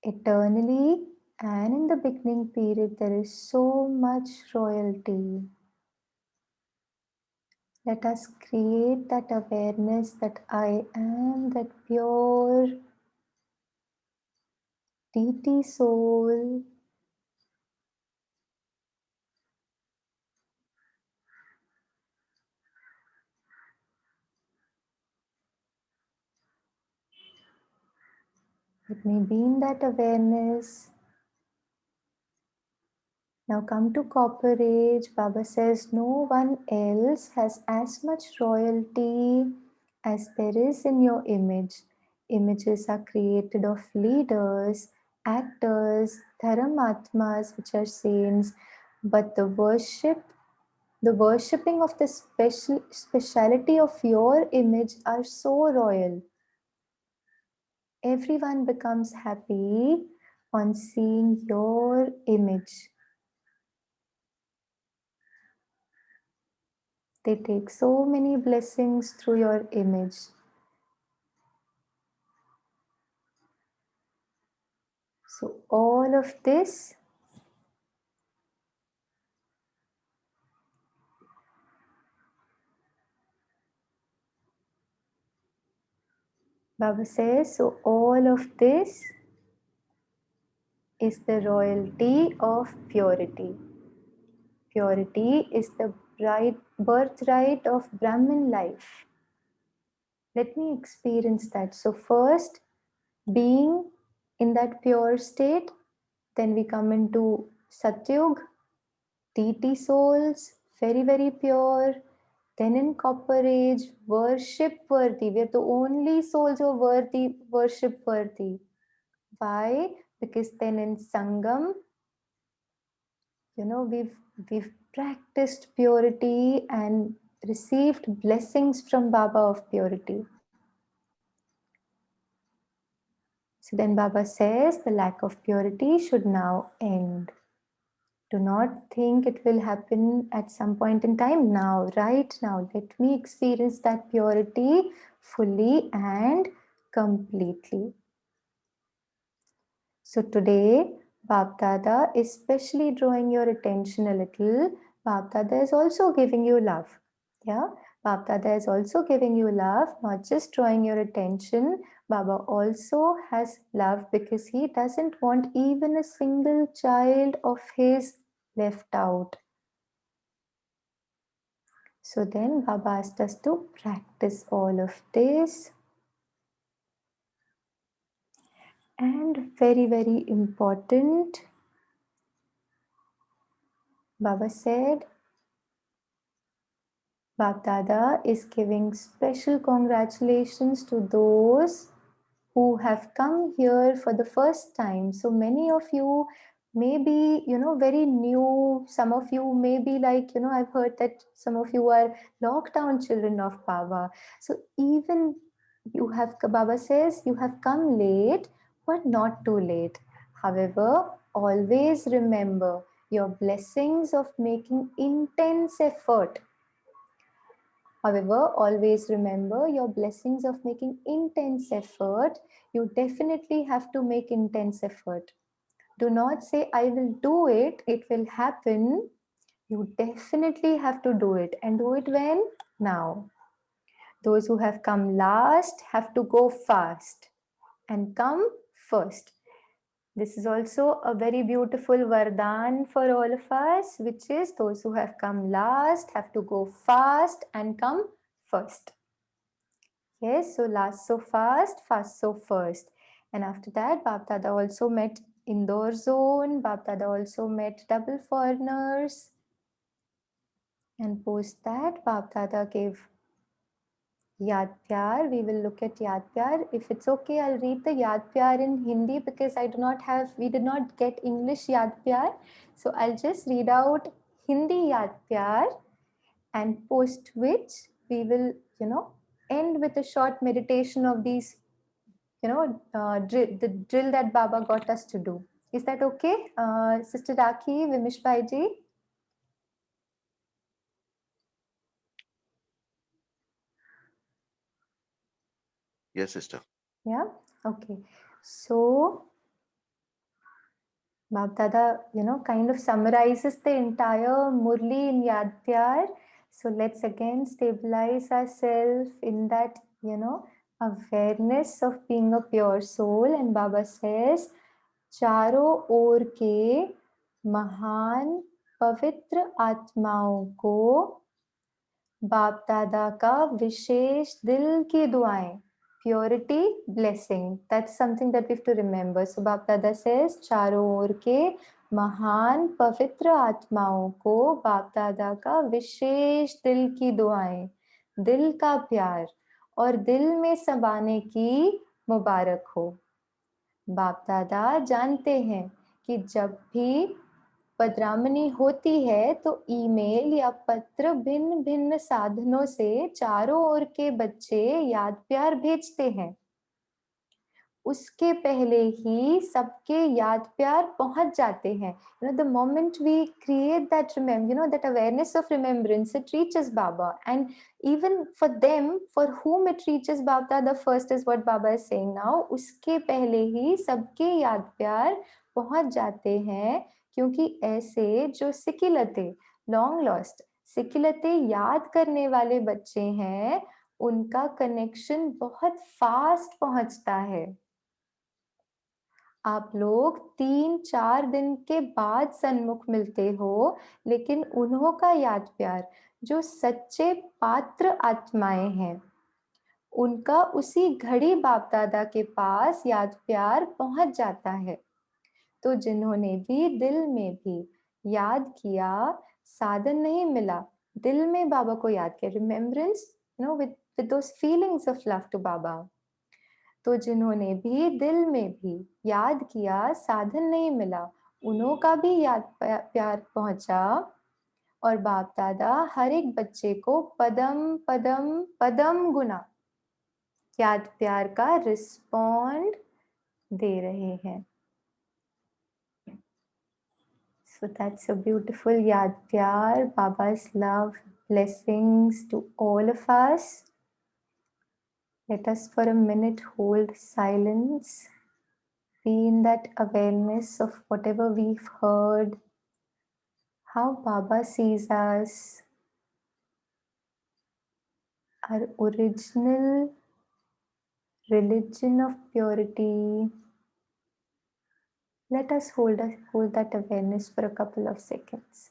Eternally and in the beginning period, there is so much royalty. Let us create that awareness that I am that pure deity soul. Let me be in that awareness. Now come to copper age. Baba says no one else has as much royalty as there is in your image. Images are created of leaders, actors, dharamatmas, which are saints, but the worshipping of the speciality of your image are so royal. Everyone becomes happy on seeing your image. They take so many blessings through your image. So all of this Baba says, so all of this is the royalty of purity. Purity is the birthright of Brahmin life. Let me experience that. So first, being in that pure state, then we come into Satyug, deity souls, very, very pure. Then in copper age, worship worthy. We are the only souls who are worthy, worship worthy. Why? Because then in Sangam, we've practiced purity and received blessings from Baba of purity. So then Baba says the lack of purity should now end. Do not think it will happen at some point in time. Now, right now, let me experience that purity fully and completely. So today, Bab Dada is specially drawing your attention a little. Bab Dada is also giving you love. Yeah, Bap Dada is also giving you love, not just drawing your attention. Baba also has love because he doesn't want even a single child of his left out. So then Baba asked us to practice all of this. And very, very important, Baba said, Bap Dada is giving special congratulations to those who have come here for the first time. So many of you may be, very new. Some of you may be like, I've heard that some of you are lockdown children of Baba. So even Baba says, you have come late, but not too late. However, always remember your blessings of making intense effort. However, always remember your blessings of making intense effort. You definitely have to make intense effort. Do not say, I will do it, it will happen. You definitely have to do it. And do it when? Now. Those who have come last have to go fast and come first. This is also a very beautiful Vardhan for all of us, which is those who have come last have to go fast and come first. Yes, so last so fast, fast so first. And after that, Bap Dada also met Indore zone. Bap Dada also met double foreigners. And post that, Bap Dada gave Yaad Pyar. We will look at Yaad Pyar. If it's okay, I'll read the Yaad Pyar in Hindi because we did not get English Yaad Pyar. So I'll just read out Hindi Yaad Pyar, and post which we will, end with a short meditation of these, the drill that Baba got us to do. Is that okay? Sister Rakhi, Vimish Bhaiji? Yes, sister. Yeah, okay. So Bab Dada, kind of summarizes the entire Murli in Yaad Pyar. So let's again stabilize ourselves in that, awareness of being a pure soul. And Baba says, चारों ओर के महान पवित्र आत्माओं को बाप दादा का विशेष दिल की दुआएं. Purity, blessing. That's something that we have to remember. So Bap Dada says, चारों ओर के महान पवित्र आत्माओं को बाप दादा का विशेष दिल की दुआएं, दिल का प्यार और दिल में समाने की मुबारक हो. बाप दादा जानते हैं कि जब भी पदरामनी होती है तो ईमेल या पत्र भिन्न भिन्न साधनों से चारों ओर के बच्चे याद प्यार भेजते हैं. उसके पहले ही सबके याद प्यार पहुंच जाते हैं. The moment we create that that awareness of remembrance, it reaches Baba. And even for them, for whom it reaches Baba, the first is what Baba is saying now. उसके पहले ही सबके याद प्यार पहुंच जाते हैं, क्योंकि ऐसे जो सिकिलते, लॉन्ग लॉस्ट सिकिलते याद करने वाले बच्चे हैं, उनका कनेक्शन बहुत फास्ट पहुंचता है. आप लोग 3-4 दिन के बाद सन्मुख मिलते हो, लेकिन उन्हों का याद प्यार, जो सच्चे पात्र आत्माएं हैं, उनका उसी घड़ी बाप दादा के पास याद प्यार पहुंच जाता है. तो जिन्होंने भी दिल में भी याद किया, साधन नहीं मिला, दिल में बाबा को याद किया, remembrance, with those feelings of love to Baba. तो जिन्होंने भी दिल में भी याद किया, साधन नहीं मिला, उन्हों का भी याद प्यार पहुंचा. और बाप दादा हर एक बच्चे को पदम पदम पदम गुना याद प्यार का रिस्पॉन्ड दे रहे हैं. So that's a beautiful Yaad Pyar, Baba's love, blessings to all of us. Let us for a minute hold silence. Be in that awareness of whatever we've heard, how Baba sees us, our original religion of purity. Let us hold that awareness for a couple of seconds.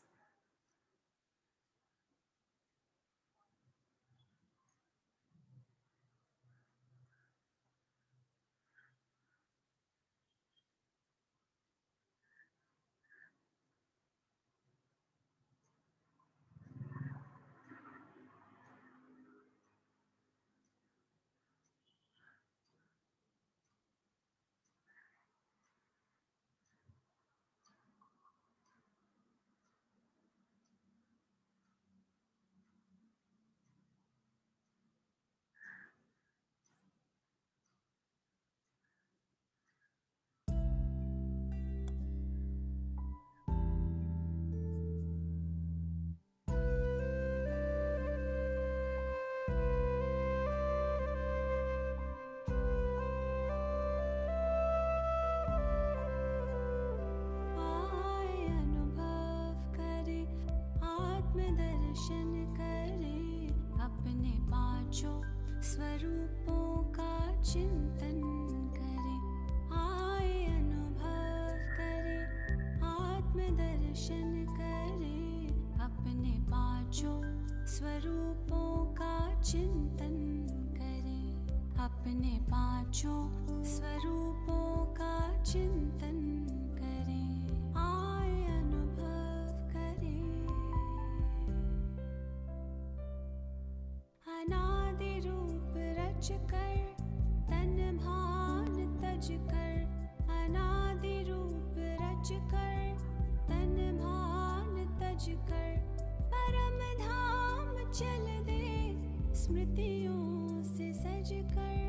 स्वरूपों का चिंतन करे, आए अनुभव करे, आत्मदर्शन करे, अपने पांचों स्वरूपों का चिंतन करे, अपने पांचों स्वरूपों का चिंतन करे, आए अनुभव करे। अनादि रूप रच कर तन भान तज कर, अनादि रूप रच कर तन भान तज कर, परम धाम चल दे स्मृतियों से सज कर।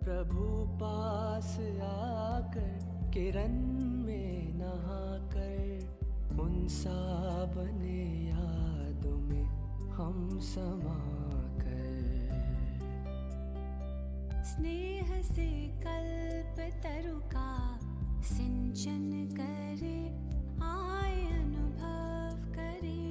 प्रभु पास आकर किरण में नहाकर, उन सा बने यादों में हम समा कर। स्नेह से कल्प तरु का सिंचन करे, आए अनुभव करे।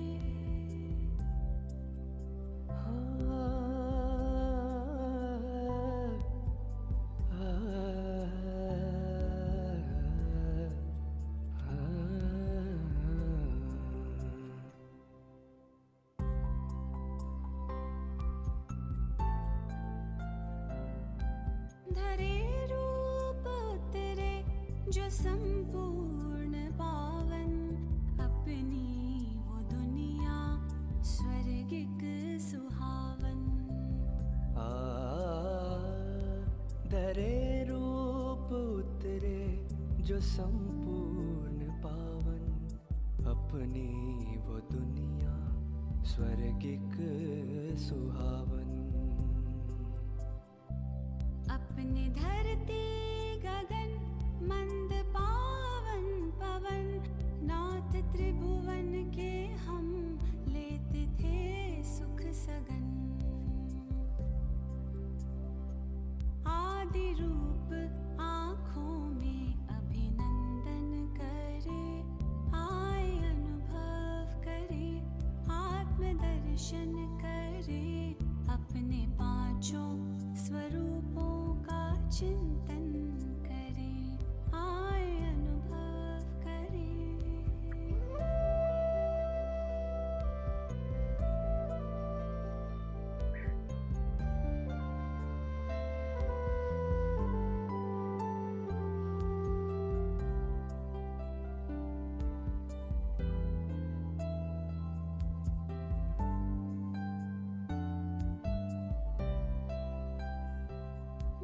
धरे रूप उतरे जो संपूर्ण पावन, अपनी वो दुनिया स्वर्गिक सुहावन। धरे रूप उतरे जो संपूर्ण पावन, अपनी वो दुनिया स्वर्गिक सुहावन। अपने धरती गगन मंद पावन पवन, नाथ त्रिभुवन के हम लेते थे सुख सगन। आदि रूप आँखों में अभिनंदन करे, आए अनुभव करे, आत्मदर्शन करे, अपने पांचों स्वरूपों का चिंतन करे, आए अनुभव करे।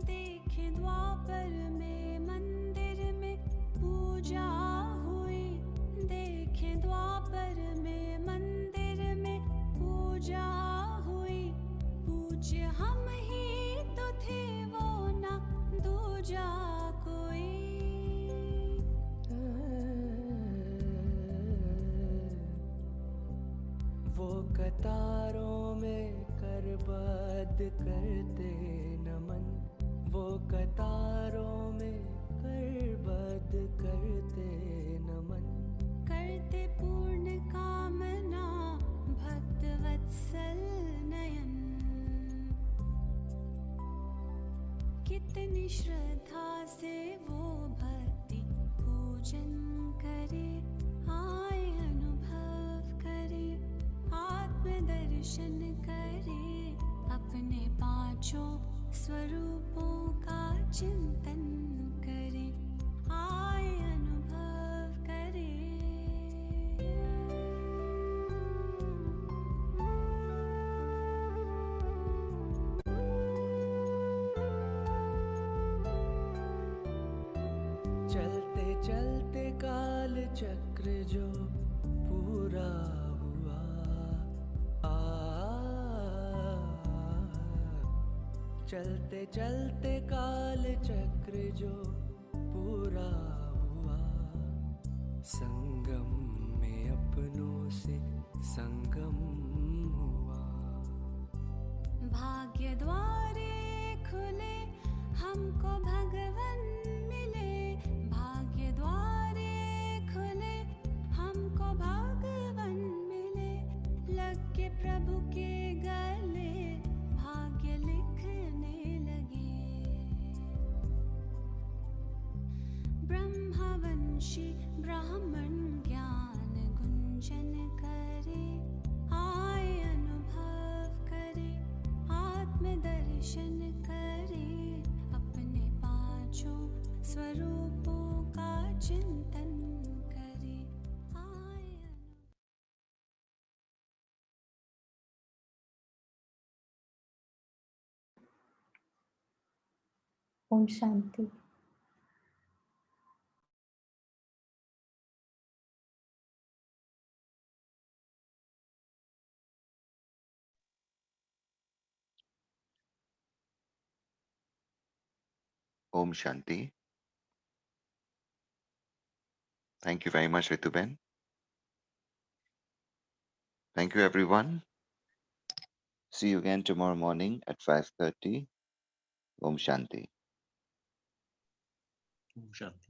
देखे द्वापर में मंदिर में पूजा हुई, देखे द्वापर में मंदिर में पूजा हुई, पूज्य हम ही तो थे वो ना दूजा कोई। वो कतारों में करबद्ध करते नमन, वो कतारों में करबद्ध करते नमन, करते पूजा कितनी श्रद्धा से वो भक्ति पूजन करे, आए अनुभव करे, आत्मदर्शन करे, अपने पांचों स्वरूपों का चिंतन करे, आए अनुभव करे। चलते चलते काल चक्र जो पूरा हुआ, चलते चलते काल चक्र जो पूरा हुआ, संगम में अपनों से संगम हुआ। भाग्य द्वारे खुले, हमको भगवन मिले, भाग्य द्वारे खुले, हमको भगवन मिले, लग के प्रभु के गले भाग्य लिखने लगे। ब्रह्मवंशी ब्राह्मण ज्ञान गुंजन करे, आए अनुभव करे, आत्मदर्शन करे, अपने पांचों स्वरूपों का चिंतन करे, आए Om Shanti. Om Shanti. Thank you very much, Rituben. Thank you, everyone. See you again tomorrow morning at 5:30. Om Shanti. Shanti.